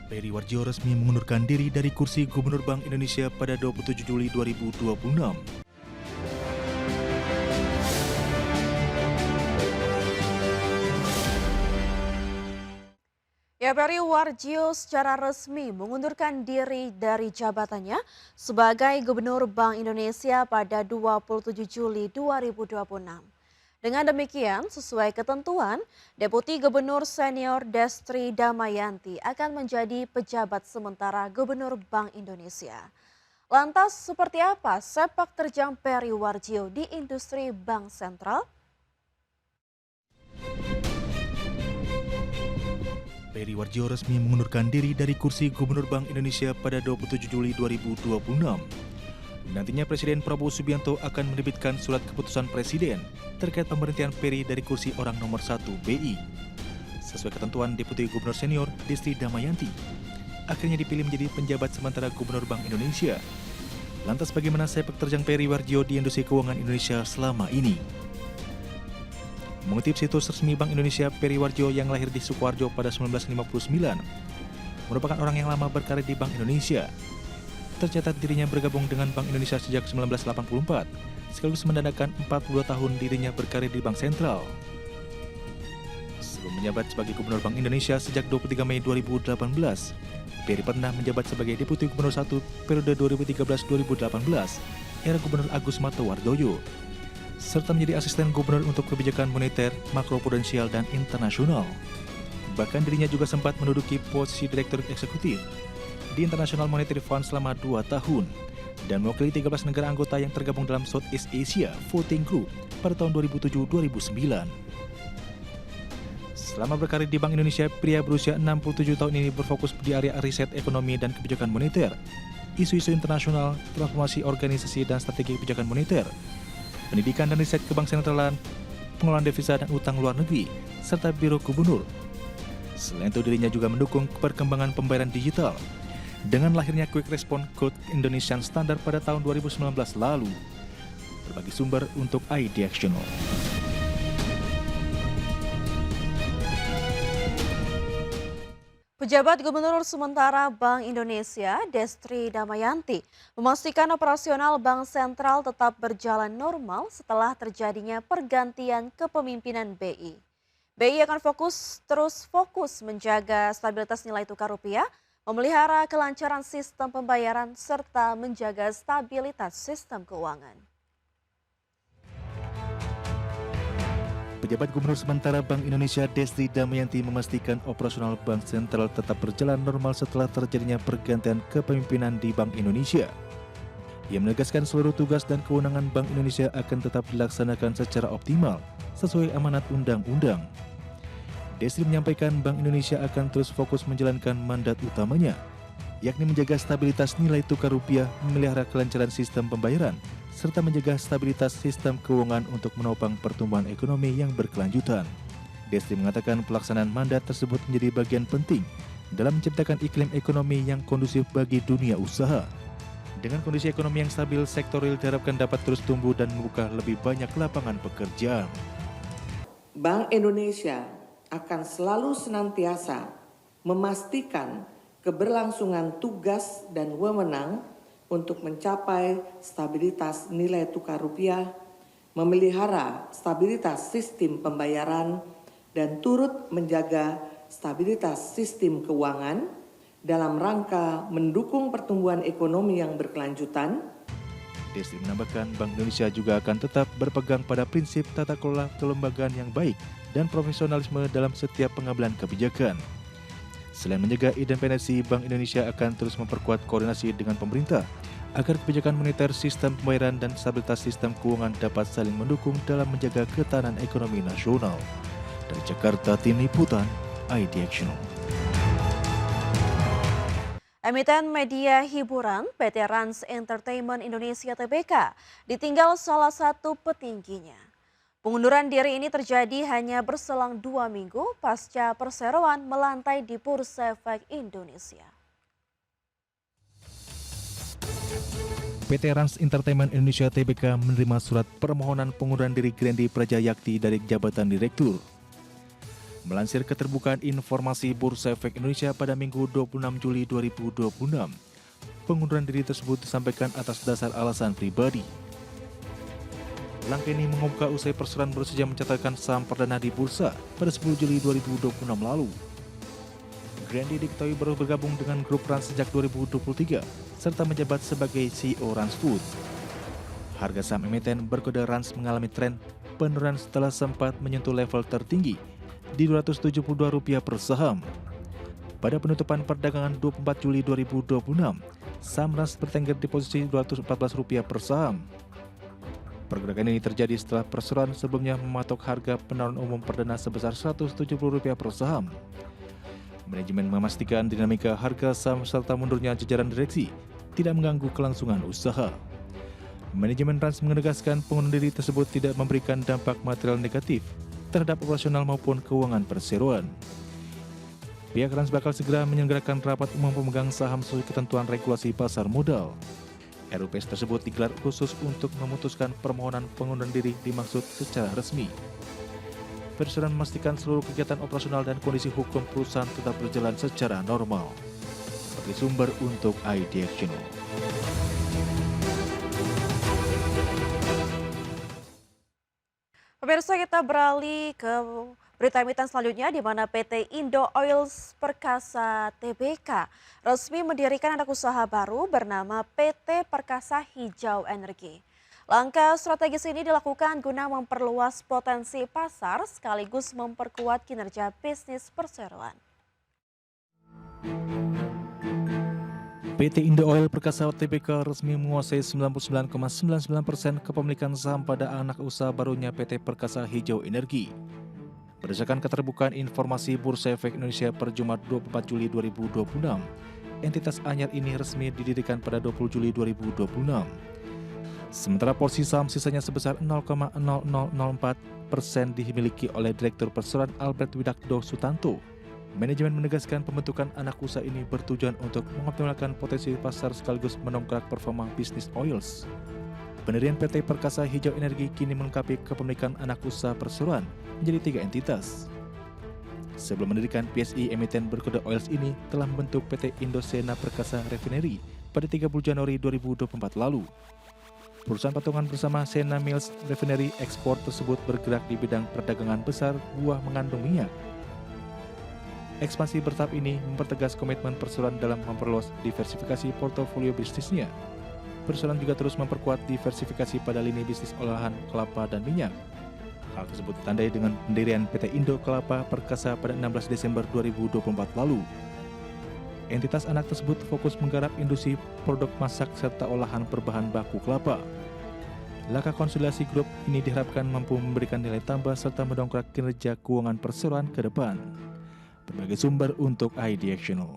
Peri Warjio resmi mengundurkan diri dari kursi Gubernur Bank Indonesia pada 27 Juli 2026. Peri Warjio secara resmi mengundurkan diri dari jabatannya sebagai Gubernur Bank Indonesia pada 27 Juli 2026. Dengan demikian, sesuai ketentuan, Deputi Gubernur Senior Destri Damayanti akan menjadi pejabat sementara Gubernur Bank Indonesia. Lantas, seperti apa sepak terjang Peri Warjio di industri bank sentral? Peri Warjio resmi mengundurkan diri dari kursi Gubernur Bank Indonesia pada 27 Juli 2026. Nantinya Presiden Prabowo Subianto akan menerbitkan surat keputusan Presiden terkait pemberhentian Peri dari kursi orang nomor 1 BI. Sesuai ketentuan Deputi Gubernur Senior Destri Damayanti akhirnya dipilih menjadi penjabat sementara Gubernur Bank Indonesia. Lantas bagaimana sepak terjang Peri Warjio di industri keuangan Indonesia selama ini? Mengutip situs resmi Bank Indonesia, Peri Warjio yang lahir di Sukoharjo pada 1959 merupakan orang yang lama berkarir di Bank Indonesia. Tercatat dirinya bergabung dengan Bank Indonesia sejak 1984, sekaligus menandakan 42 tahun dirinya berkarir di Bank Sentral. Sebelum menjabat sebagai Gubernur Bank Indonesia sejak 23 Mei 2018, Peri pernah menjabat sebagai Deputi Gubernur 1 periode 2013-2018, era Gubernur Agus Martowardoyo, serta menjadi asisten gubernur untuk kebijakan moneter, makroprudensial, dan internasional. Bahkan dirinya juga sempat menduduki posisi Direktur Eksekutif di International Monetary Fund selama 2 tahun dan mewakili 13 negara anggota yang tergabung dalam Southeast Asia Voting Group pada tahun 2007-2009. Selama berkarir di Bank Indonesia, pria berusia 67 tahun ini berfokus di area riset ekonomi dan kebijakan moneter, isu-isu internasional, transformasi organisasi dan strategi kebijakan moneter, pendidikan dan riset ke bank sentralan, pengelolaan devisa dan utang luar negeri, serta biro gubernur. Selain itu dirinya juga mendukung perkembangan pembayaran digital dengan lahirnya Quick Response Code Indonesian Standard pada tahun 2019 lalu. Berbagi sumber untuk iDiactional. Pejabat Gubernur sementara Bank Indonesia, Destri Damayanti, memastikan operasional Bank Sentral tetap berjalan normal setelah terjadinya pergantian kepemimpinan BI. BI akan terus fokus menjaga stabilitas nilai tukar rupiah, memelihara kelancaran sistem pembayaran, serta menjaga stabilitas sistem keuangan. Pejabat Gubernur sementara Bank Indonesia Destri Damayanti memastikan operasional Bank Sentral tetap berjalan normal setelah terjadinya pergantian kepemimpinan di Bank Indonesia. Ia menegaskan seluruh tugas dan kewenangan Bank Indonesia akan tetap dilaksanakan secara optimal sesuai amanat undang-undang. Destri menyampaikan Bank Indonesia akan terus fokus menjalankan mandat utamanya, yakni menjaga stabilitas nilai tukar rupiah, memelihara kelancaran sistem pembayaran, serta menjaga stabilitas sistem keuangan untuk menopang pertumbuhan ekonomi yang berkelanjutan. Destri mengatakan pelaksanaan mandat tersebut menjadi bagian penting dalam menciptakan iklim ekonomi yang kondusif bagi dunia usaha. Dengan kondisi ekonomi yang stabil, sektor real diharapkan dapat terus tumbuh dan membuka lebih banyak lapangan pekerjaan. Bank Indonesia akan selalu senantiasa memastikan keberlangsungan tugas dan wewenang untuk mencapai stabilitas nilai tukar rupiah, memelihara stabilitas sistem pembayaran, dan turut menjaga stabilitas sistem keuangan dalam rangka mendukung pertumbuhan ekonomi yang berkelanjutan. Destri menambahkan Bank Indonesia juga akan tetap berpegang pada prinsip tata kelola kelembagaan yang baik dan profesionalisme dalam setiap pengambilan kebijakan. Selain menjaga independensi, Bank Indonesia akan terus memperkuat koordinasi dengan pemerintah agar kebijakan moneter, sistem pembayaran, dan stabilitas sistem keuangan dapat saling mendukung dalam menjaga ketahanan ekonomi nasional. Dari Jakarta, Tim Liputan, iDiactional. Emiten media hiburan PT Rans Entertainment Indonesia Tbk ditinggal salah satu petingginya. Pengunduran diri ini terjadi hanya berselang 2 minggu pasca perseroan melantai di Bursa Efek Indonesia. PT Rans Entertainment Indonesia Tbk menerima surat permohonan pengunduran diri Grandy Prajayakti dari jabatan direktur. Melansir keterbukaan informasi Bursa Efek Indonesia pada Minggu 26 Juli 2026, pengunduran diri tersebut disampaikan atas dasar alasan pribadi. Langkah ini membuka usai perseroan baru saja mencatatkan saham perdana di bursa pada 10 Juli 2026 lalu. Grandi diketahui baru bergabung dengan grup Rans sejak 2023, serta menjabat sebagai CEO Rans Food. Harga saham emiten berkode Rans mengalami tren penurunan setelah sempat menyentuh level tertinggi di Rp272 per saham. Pada penutupan perdagangan 24 Juli 2026, saham Rans bertengger di posisi Rp214 per saham. Pergerakan ini terjadi setelah perseroan sebelumnya mematok harga penawaran umum perdana sebesar Rp170 per saham. Manajemen memastikan dinamika harga saham serta mundurnya jajaran direksi tidak mengganggu kelangsungan usaha. Manajemen Rans menegaskan pengunduran diri tersebut tidak memberikan dampak material negatif terhadap operasional maupun keuangan perseroan. Pihak Rans bakal segera menyelenggarakan rapat umum pemegang saham sesuai ketentuan regulasi pasar modal. RUPS tersebut digelar khusus untuk memutuskan permohonan pengunduran diri dimaksud secara resmi. Perseroan memastikan seluruh kegiatan operasional dan kondisi hukum perusahaan tetap berjalan secara normal. Sebagai sumber untuk iDirectional. Pemirsa, kita beralih ke berita emiten selanjutnya di mana PT Indo Oils Perkasa Tbk resmi mendirikan anak usaha baru bernama PT Perkasa Hijau Energi. Langkah strategis ini dilakukan guna memperluas potensi pasar sekaligus memperkuat kinerja bisnis perseroan. PT Indo Oil Perkasa Tbk resmi menguasai 99,99% kepemilikan saham pada anak usaha barunya PT Perkasa Hijau Energi. Berdasarkan keterbukaan informasi Bursa Efek Indonesia per Jumat 24 Juli 2026, entitas anyar ini resmi didirikan pada 20 Juli 2026. Sementara porsi saham sisanya sebesar 0,0004% dimiliki oleh Direktur Perseroan Albert Widakdo Sutanto. Manajemen menegaskan pembentukan anak usaha ini bertujuan untuk mengoptimalkan potensi pasar sekaligus mendongkrak performa bisnis oils. Pendirian PT Perkasa Hijau Energi kini melengkapi kepemilikan anak usaha perseroan menjadi 3 entitas. Sebelum mendirikan PSI, emiten berkode oils ini telah membentuk PT Indosena Perkasa Refinery pada 30 Januari 2024 lalu. Perusahaan patungan bersama Sena Mills Refinery Export tersebut bergerak di bidang perdagangan besar buah mengandung minyak. Ekspansi bertahap ini mempertegas komitmen perseroan dalam memperluas diversifikasi portofolio bisnisnya. Perseroan juga terus memperkuat diversifikasi pada lini bisnis olahan kelapa dan minyak. Hal tersebut ditandai dengan pendirian PT Indo Kelapa Perkasa pada 16 Desember 2024 lalu. Entitas anak tersebut fokus menggarap industri produk masak serta olahan berbahan baku kelapa. Langkah konsolidasi grup ini diharapkan mampu memberikan nilai tambah serta mendongkrak kinerja keuangan perseroan ke depan. Berbagai sumber untuk iDirectional.